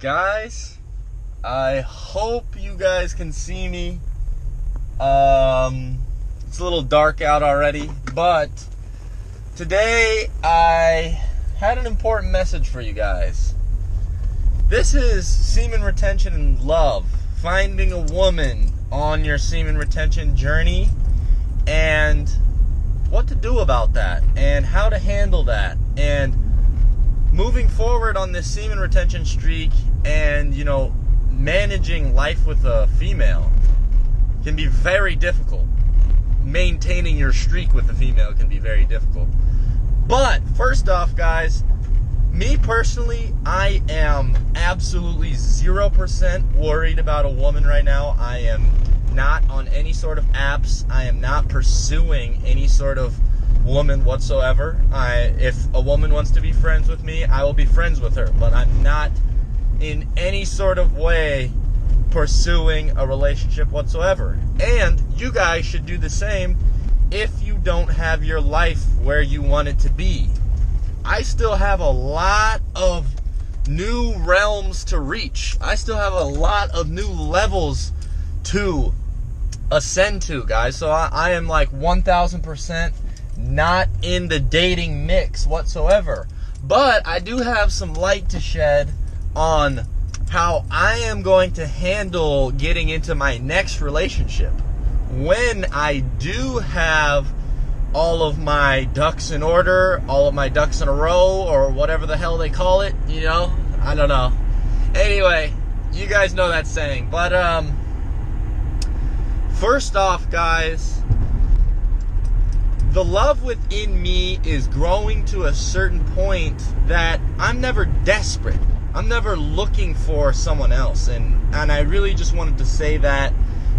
Guys, I hope you guys can see me. It's a little dark out already, but today I had an important message for you guys. This is semen retention and love, finding a woman on your semen retention journey, and what to do about that, and how to handle that, and moving forward on this semen retention streak, and managing life with a female can be very difficult. Maintaining your streak with a female can be very difficult. But first off, guys, me personally, I am absolutely 0% worried about a woman right now. I am not on any sort of apps. I am not pursuing any sort of woman whatsoever. If a woman wants to be friends with me, I will be friends with her, but I'm not in any sort of way pursuing a relationship whatsoever. And you guys should do the same if you don't have your life where you want it to be. I still have a lot of new realms to reach. I still have a lot of new levels to ascend to, guys. So I am like 1000% not in the dating mix whatsoever. But I do have some light to shed on how I am going to handle getting into my next relationship when I do have all of my ducks in order, all of my ducks in a row, or whatever the hell they call it, I don't know. Anyway, you guys know that saying. But first off, guys, the love within me is growing to a certain point that I'm never desperate. I'm never looking for someone else. And I really just wanted to say that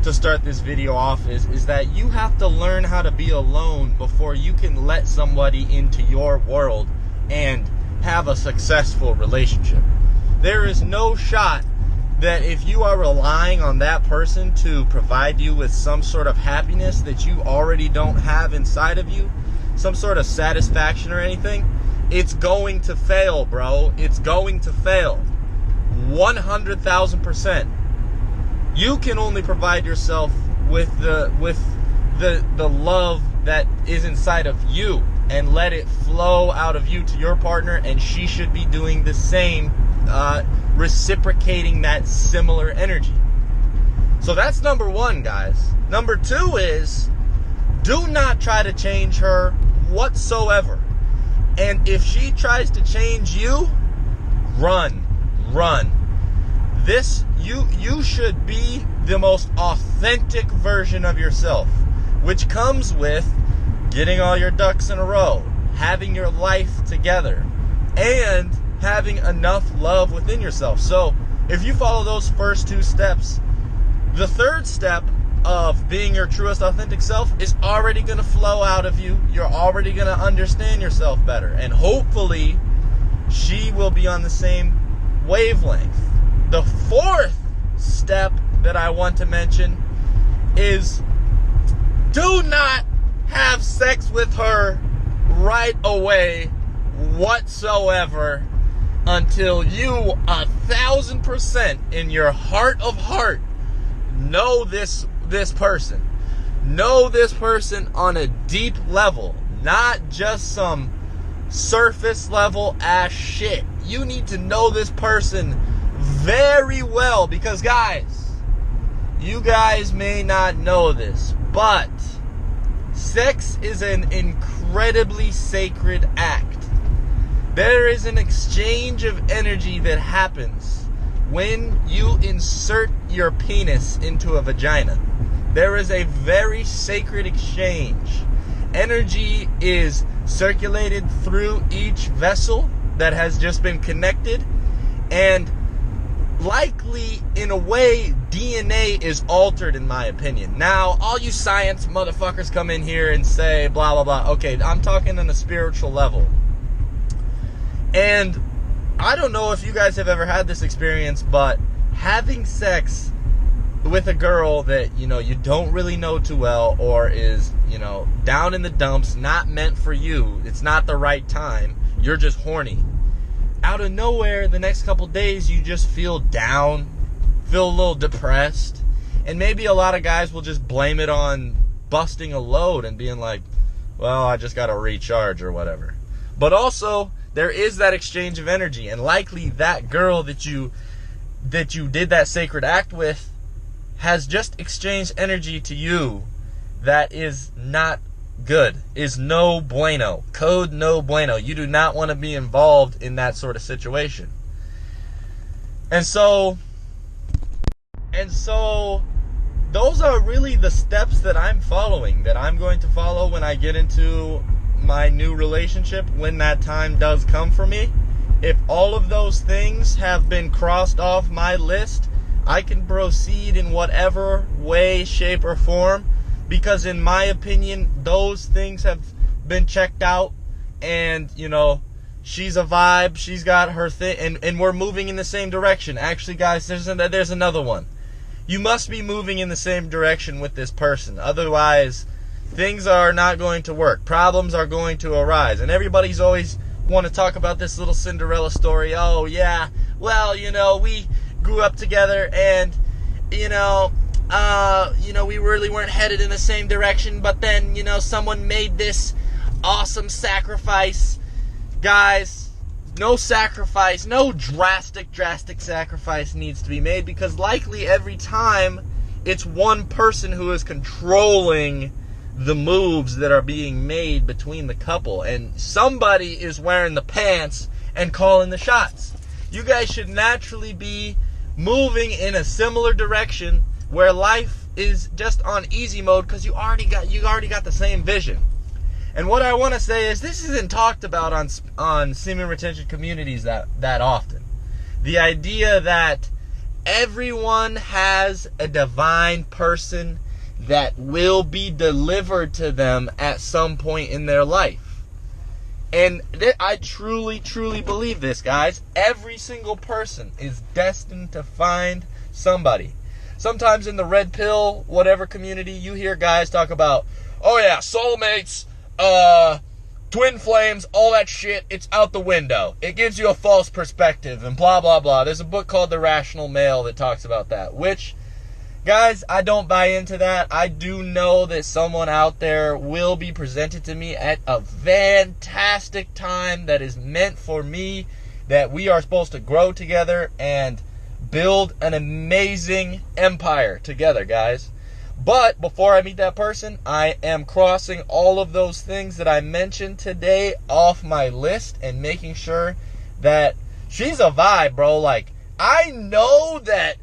to start this video off is that you have to learn how to be alone before you can let somebody into your world and have a successful relationship. There is no shot that if you are relying on that person to provide you with some sort of happiness that you already don't have inside of you, some sort of satisfaction or anything, it's going to fail, bro. It's going to fail. 100,000%. You can only provide yourself with the love that is inside of you, and let it flow out of you to your partner, and she should be doing the same, reciprocating that similar energy. So that's number one, guys. Number two is, do not try to change her whatsoever. And if she tries to change you, run. You should be the most authentic version of yourself, which comes with getting all your ducks in a row, having your life together, and having enough love within yourself. So if you follow those first two steps, the third step of being your truest authentic self is already going to flow out of you. You're already going to understand yourself better, and hopefully she will be on the same wavelength. The fourth step that I want to mention is, do not have sex with her right away whatsoever until you 1,000% in your heart of heart know this person. Know this person on a deep level, not just some surface level ass shit. You need to know this person very well, because guys, you guys may not know this, but sex is an incredibly sacred act. There is an exchange of energy that happens when you insert your penis into a vagina. There is a very sacred exchange. Energy is circulated through each vessel that has just been connected, and likely, in a way, DNA is altered, in my opinion. Now, all you science motherfuckers come in here and say blah blah blah. Okay, I'm talking on a spiritual level. And I don't know if you guys have ever had this experience, but having sex with a girl that, you don't really know too well, or is, down in the dumps, not meant for you, it's not the right time, you're just horny. out of nowhere, the next couple days, you just feel down, feel a little depressed. And maybe a lot of guys will just blame it on busting a load and being like, well, I just got to recharge or whatever. But also, there is that exchange of energy. And likely that girl that you did that sacred act with has just exchanged energy to you that is not good, is no bueno. Code no bueno. You do not want to be involved in that sort of situation. And so those are really the steps that I'm following, that I'm going to follow when I get into my new relationship, when that time does come for me. If all of those things have been crossed off my list, I can proceed in whatever way, shape, or form, because in my opinion, those things have been checked out, and, you know, she's a vibe, she's got her thing, and we're moving in the same direction. Actually, guys, there's another one. You must be moving in the same direction with this person. Otherwise, things are not going to work. Problems are going to arise. And everybody's always want to talk about this little Cinderella story. Oh, yeah, well, you know, we grew up together, and, you know, we really weren't headed in the same direction, but then, you know, someone made this awesome sacrifice. Guys, no sacrifice, no drastic sacrifice needs to be made, because likely every time it's one person who is controlling the moves that are being made between the couple, and somebody is wearing the pants and calling the shots. You guys should naturally be moving in a similar direction where life is just on easy mode, because you already got the same vision. And what I want to say is, this isn't talked about on semen retention communities that often. The idea that everyone has a divine person that will be delivered to them at some point in their life. And I truly believe this, guys. Every single person is destined to find somebody. Sometimes in the red pill, whatever community, you hear guys talk about, oh yeah, soulmates, twin flames, all that shit, it's out the window. It gives you a false perspective and blah, blah, blah. There's a book called The Rational Male that talks about that, which, guys, I don't buy into that. I do know that someone out there will be presented to me at a fantastic time that is meant for me, that we are supposed to grow together and build an amazing empire together, guys. But before I meet that person, I am crossing all of those things that I mentioned today off my list and making sure that she's a vibe, bro. Like, I know that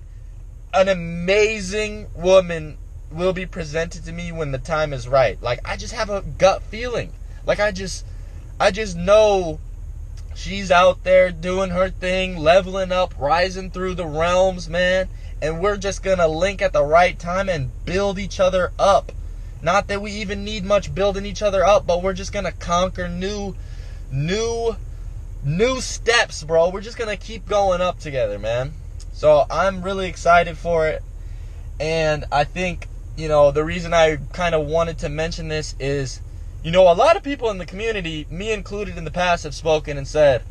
an amazing woman will be presented to me when the time is right. Like, I just have a gut feeling. Like, I just know she's out there doing her thing, leveling up, rising through the realms, man. And we're just going to link at the right time and build each other up. Not that we even need much building each other up, but we're just going to conquer new steps, bro. We're just going to keep going up together, man. So I'm really excited for it. And I think, you know, the reason I kind of wanted to mention this is, you know, a lot of people in the community, me included in the past, have spoken and said,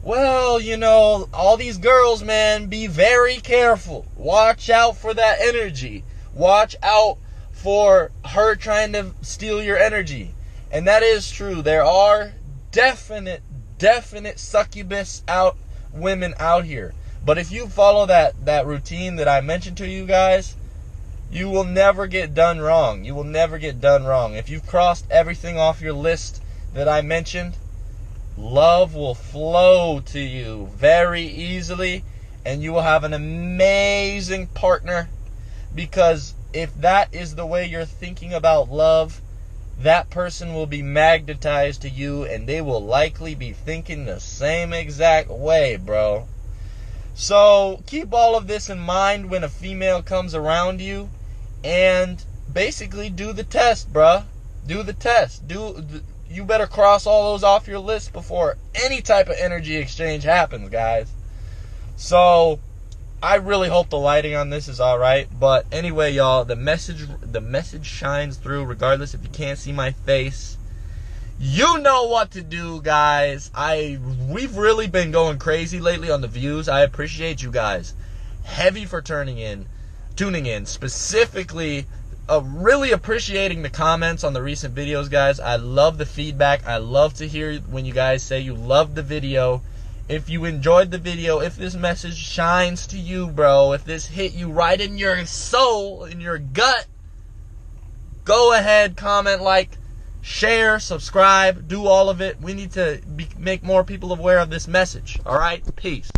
well, you know, all these girls, man, be very careful. Watch out for that energy. Watch out for her trying to steal your energy. And that is true. There are definite succubus women out here. But if you follow that routine that I mentioned to you guys, you will never get done wrong. You will never get done wrong. If you've crossed everything off your list that I mentioned, love will flow to you very easily, and you will have an amazing partner, because if that is the way you're thinking about love, that person will be magnetized to you, and they will likely be thinking the same exact way, bro. So keep all of this in mind when a female comes around you, and basically do the test, bruh. Do the test. You better cross all those off your list before any type of energy exchange happens, guys. So I really hope the lighting on this is all right. But anyway, y'all, the message shines through regardless if you can't see my face. You know what to do, guys. We've really been going crazy lately on the views. I appreciate you guys heavy for tuning in, specifically really appreciating the comments on the recent videos, guys. I love the feedback. I love to hear when you guys say you loved the video. If you enjoyed the video, if this message shines to you, bro, if this hit you right in your soul, in your gut, go ahead, comment, like, share, subscribe, do all of it. We need to make more people aware of this message. All right? Peace.